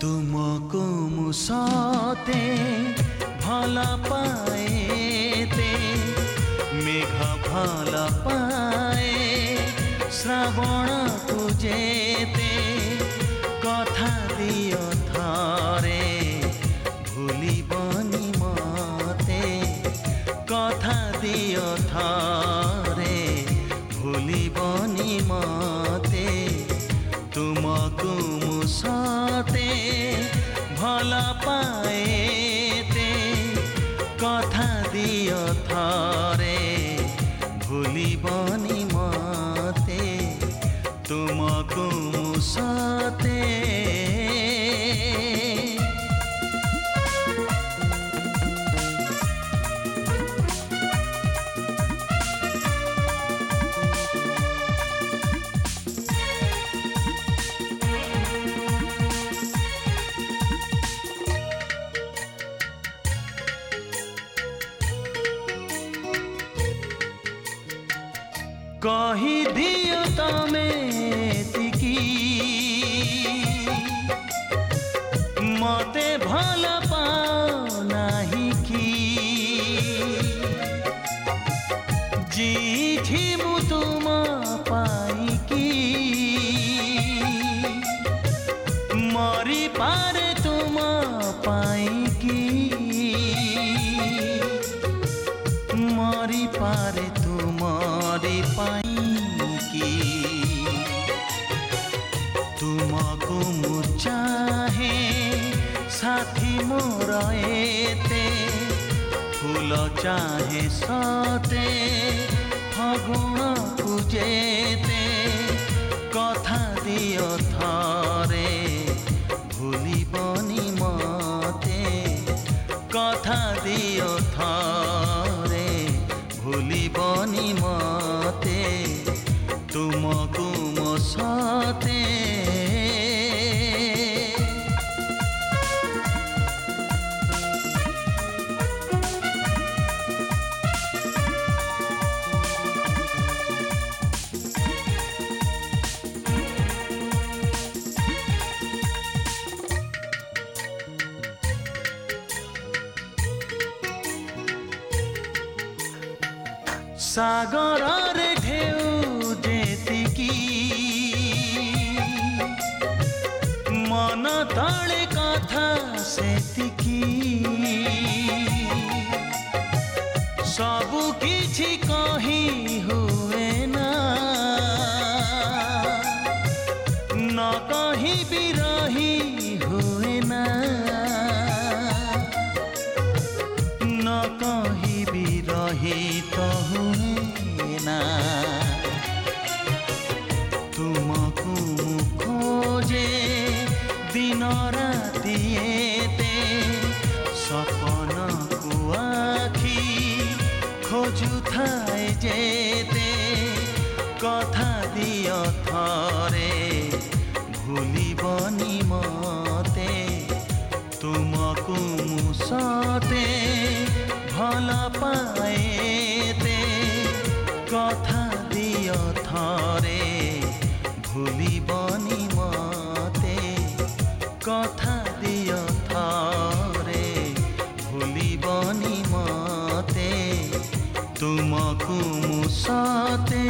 तुमको मुसते भल पाएते मेघ भल पाए श्रावण तुजेते कथा दियो थरे भूलिबनी मते कथा दियो थरे भूलिबनी मते तुमको मुसते भल पाएते कथा दियो थरे भूलिबनी मते तुमको मुसते कही दियो तमे तिकी मते भल पाओ नाही कि जीठी मु तुम पाइकी मरी पारे तुम पाइकी मरी पारे तुमरी पाइकी तुमको मु चाहे साथी मोर एते फूल चाहे सते फगुण पूजेते कथा दियो थरे भूलिबनी मते कथा दियो थरे भूलिबनी मते तुमको मो सते सागर रे ढेउ जेतिकी मन तले कथा सेतिकी सबु किछि कही हुए ना न कही भी रही हुए ना न कही भी रही तो हुए ना तुमको खोजे दिन राति एते सपन को आखि खोजु थाए जेते कथा दियो थरे भूलिबनी मते तुमको मुसते भल पाएते कथा दियो थरे भूलिबनी मते कथा दियो थरे भूलिबनी मते तुमको मुसते।